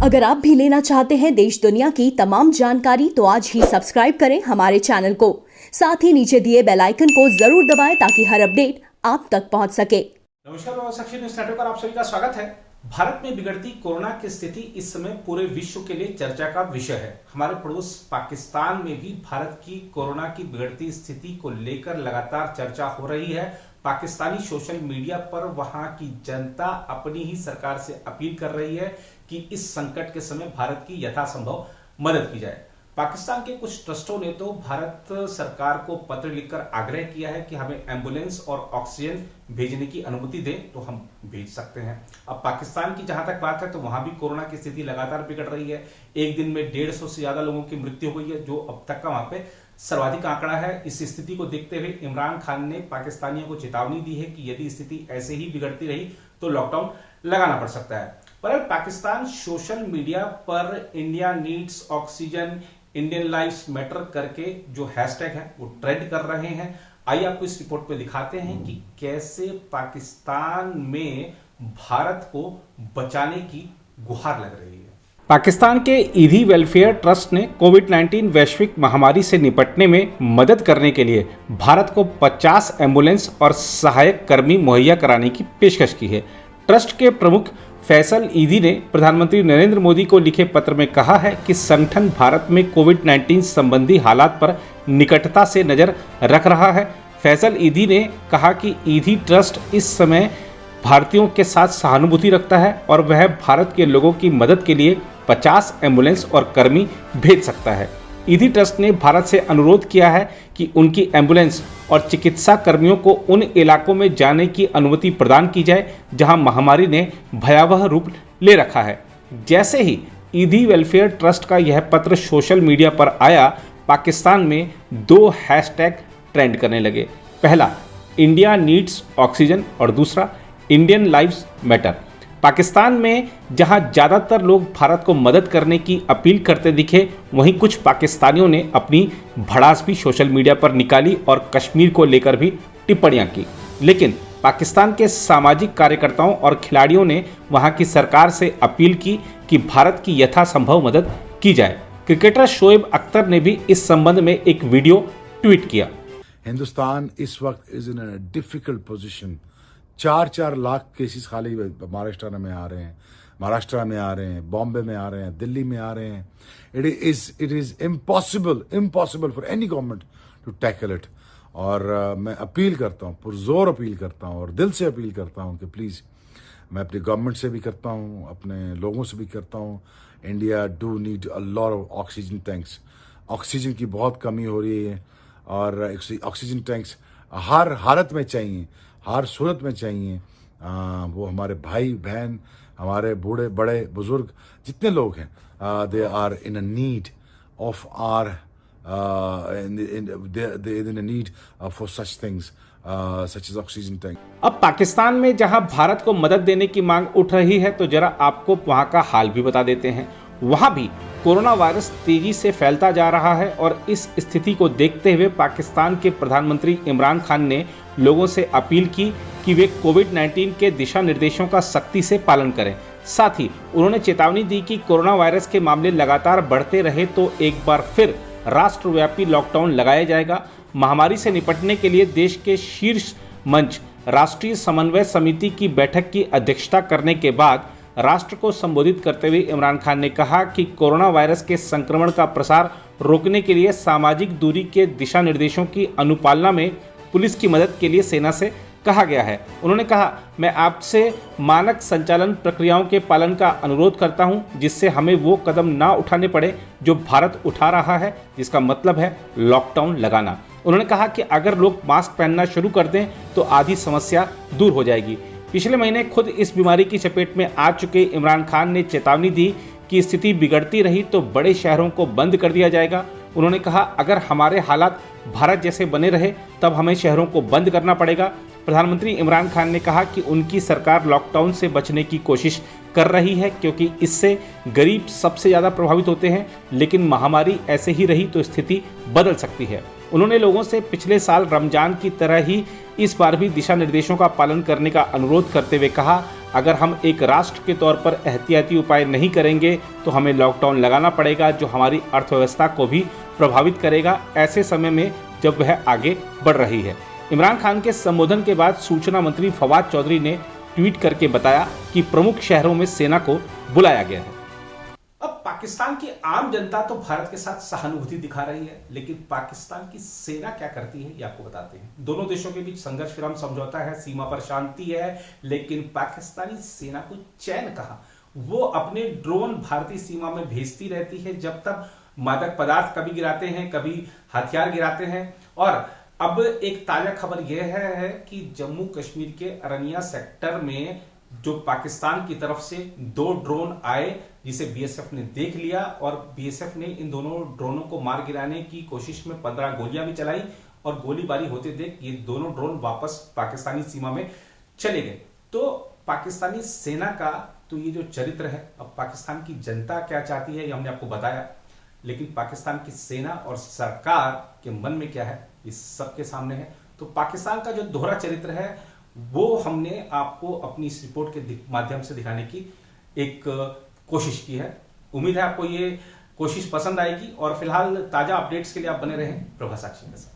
अगर आप भी लेना चाहते हैं देश दुनिया की तमाम जानकारी तो आज ही सब्सक्राइब करें हमारे चैनल को। साथ ही नीचे दिए बेल आइकन को जरूर दबाएं ताकि हर अपडेट आप तक पहुंच सके। नमस्कार, साक्षी न्यूज नेटवर्क पर आप सभी का स्वागत है। भारत में बिगड़ती कोरोना की स्थिति इस समय पूरे विश्व के लिए चर्चा का विषय है। हमारे पड़ोस पाकिस्तान में भी भारत की कोरोना की बिगड़ती स्थिति को लेकर लगातार चर्चा हो रही है। पाकिस्तानी सोशल मीडिया पर वहां की जनता अपनी ही सरकार से अपील कर रही है कि इस संकट के समय भारत की यथासंभव मदद की जाए। पाकिस्तान के कुछ ट्रस्टों ने तो भारत सरकार को पत्र लिखकर आग्रह किया है कि हमें एम्बुलेंस और ऑक्सीजन भेजने की अनुमति दें तो हम भेज सकते हैं। अब पाकिस्तान की जहां तक बात है तो वहां भी कोरोना की स्थिति लगातार बिगड़ रही है। एक दिन में 150 से ज्यादा लोगों की मृत्यु हुई है, जो अब तक का वहां पे सर्वाधिक आंकड़ा है। इस स्थिति को देखते हुए इमरान खान ने पाकिस्तानियों को चेतावनी दी है कि यदि स्थिति ऐसे ही बिगड़ती रही तो लॉकडाउन लगाना पड़ सकता है। पर पाकिस्तान सोशल मीडिया पर India needs oxygen, Indian lives matter करके जो हैशटैग है वो ट्रेंड कर रहे हैं। आइए आपको इस रिपोर्ट पे दिखाते हैं कि कैसे पाकिस्तान में भारत को बचाने की गुहार लग रही है। पाकिस्तान के ईदी वेलफेयर ट्रस्ट ने कोविड-19 वैश्विक महामारी से निपटने में मदद करने के लिए भारत को 50 एम्बुलेंस और सहायक कर्मी मुहैया कराने की पेशकश की है। ट्रस्ट के प्रमुख फैसल ईदी ने प्रधानमंत्री नरेंद्र मोदी को लिखे पत्र में कहा है कि संगठन भारत में कोविड-19 संबंधी हालात पर निकटता से नजर रख रहा है। फैसल ईदी ने कहा कि ईदी ट्रस्ट इस समय भारतीयों के साथ सहानुभूति रखता है और वह भारत के लोगों की मदद के लिए 50 एम्बुलेंस और कर्मी भेज सकता है। ईदी ट्रस्ट ने भारत से अनुरोध किया है कि उनकी एम्बुलेंस और चिकित्सा कर्मियों को उन इलाकों में जाने की अनुमति प्रदान की जाए जहां महामारी ने भयावह रूप ले रखा है। जैसे ही ईदी वेलफेयर ट्रस्ट का यह पत्र सोशल मीडिया पर आया, पाकिस्तान में 2 हैशटैग ट्रेंड करने लगे। पहला, इंडिया नीड्स ऑक्सीजन और दूसरा, इंडियन लाइव्स मैटर। पाकिस्तान में जहां ज़्यादातर लोग भारत को मदद करने की अपील करते दिखे, वहीं कुछ पाकिस्तानियों ने अपनी भड़ास भी सोशल मीडिया पर निकाली और कश्मीर को लेकर भी टिप्पणियां की। लेकिन पाकिस्तान के सामाजिक कार्यकर्ताओं और खिलाड़ियों ने वहां की सरकार से अपील की कि भारत की यथासंभव मदद की जाए। क्रिकेटर शोएब अख्तर ने भी इस संबंध में एक वीडियो ट्वीट किया। हिंदुस्तान इस वक्त is in a difficult position. 4 lakh cases खाली महाराष्ट्र में आ रहे हैं, बॉम्बे में आ रहे हैं, दिल्ली में आ रहे हैं। It is impossible for any government to tackle it. और मैं अपील करता हूँ, पुरजोर अपील करता हूँ और दिल से अपील करता हूँ कि प्लीज़, मैं अपनी गवर्नमेंट से भी करता हूँ, अपने लोगों से भी करता हूँ, India do need a lot of oxygen tanks. Oxygen की बहुत कमी हो रही है और ऑक्सीजन टैंक्स हर हालत में चाहिए, हर सूरत में चाहिए। वो हमारे भाई बहन, हमारे बूढ़े बड़े बुजुर्ग जितने लोग हैं, they are in a need of are in a need for such things such as oxygen tank. अब पाकिस्तान में जहां भारत को मदद देने की मांग उठ रही है तो जरा आपको वहां का हाल भी बता देते हैं। वहां भी कोरोना वायरस तेजी से फैलता जा रहा है और इस स्थिति को देखते हुए पाकिस्तान के प्रधानमंत्री इमरान खान ने लोगों से अपील की कि वे कोविड-19 के दिशा निर्देशों का सख्ती से पालन करें। साथ ही उन्होंने चेतावनी दी कि कोरोना वायरस के मामले लगातार बढ़ते रहे तो एक बार फिर राष्ट्रव्यापी लॉकडाउन लगाया जाएगा। महामारी से निपटने के लिए देश के शीर्ष मंच राष्ट्रीय समन्वय समिति की बैठक की अध्यक्षता करने के बाद राष्ट्र को संबोधित करते हुए इमरान खान ने कहा कि कोरोना वायरस के संक्रमण का प्रसार रोकने के लिए सामाजिक दूरी के दिशा निर्देशों की अनुपालना में पुलिस की मदद के लिए सेना से कहा गया है। उन्होंने कहा, मैं आपसे मानक संचालन प्रक्रियाओं के पालन का अनुरोध करता हूं, जिससे हमें वो कदम ना उठाने पड़े जो भारत उठा रहा है, जिसका मतलब है लॉकडाउन लगाना। उन्होंने कहा कि अगर लोग मास्क पहनना शुरू कर दें तो आधी समस्या दूर हो जाएगी। पिछले महीने खुद इस बीमारी की चपेट में आ चुके इमरान खान ने चेतावनी दी कि स्थिति बिगड़ती रही तो बड़े शहरों को बंद कर दिया जाएगा। उन्होंने कहा, अगर हमारे हालात भारत जैसे बने रहे तब हमें शहरों को बंद करना पड़ेगा। प्रधानमंत्री इमरान खान ने कहा कि उनकी सरकार लॉकडाउन से बचने की कोशिश कर रही है क्योंकि इससे गरीब सबसे ज़्यादा प्रभावित होते हैं, लेकिन महामारी ऐसे ही रही तो स्थिति बदल सकती है। उन्होंने लोगों से पिछले साल रमजान की तरह ही इस बार भी दिशा निर्देशों का पालन करने का अनुरोध करते हुए कहा, अगर हम एक राष्ट्र के तौर पर एहतियाती उपाय नहीं करेंगे तो हमें लॉकडाउन लगाना पड़ेगा, जो हमारी अर्थव्यवस्था को भी प्रभावित करेगा ऐसे समय में जब वह आगे बढ़ रही है। इमरान खान के संबोधन के बाद सूचना मंत्री फवाद चौधरी ने ट्वीट करके बताया कि प्रमुख शहरों में सेना को बुलाया गया है। अब पाकिस्तान की आम जनता तो भारत के साथ सहानुभूति दिखा रही है, लेकिन पाकिस्तान की सेना क्या करती है ये आपको बताते हैं। दोनों देशों के बीच संघर्ष विराम समझौता है, सीमा पर शांति है, लेकिन पाकिस्तानी सेना को चैन कहां। वो अपने ड्रोन भारतीय सीमा में भेजती रहती है, जब तक मादक पदार्थ कभी गिराते हैं, कभी हथियार गिराते हैं। और अब एक ताजा खबर यह है कि जम्मू कश्मीर के अरनिया सेक्टर में जो पाकिस्तान की तरफ से 2 ड्रोन आए, जिसे बीएसएफ ने देख लिया और बीएसएफ ने इन दोनों ड्रोनों को मार गिराने की कोशिश में 15 गोलियां भी चलाई और गोलीबारी होते देख ये दोनों ड्रोन वापस पाकिस्तानी सीमा में चले गए। तो पाकिस्तानी सेना का तो ये जो चरित्र है, अब पाकिस्तान की जनता क्या चाहती है ये हमने आपको बताया, लेकिन पाकिस्तान की सेना और सरकार के मन में क्या है ये सबके सामने है। तो पाकिस्तान का जो दोहरा चरित्र है वो हमने आपको अपनी इस रिपोर्ट के माध्यम से दिखाने की एक कोशिश की है। उम्मीद है आपको ये कोशिश पसंद आएगी और फिलहाल ताजा अपडेट्स के लिए आप बने रहें प्रभा साक्षी के साथ।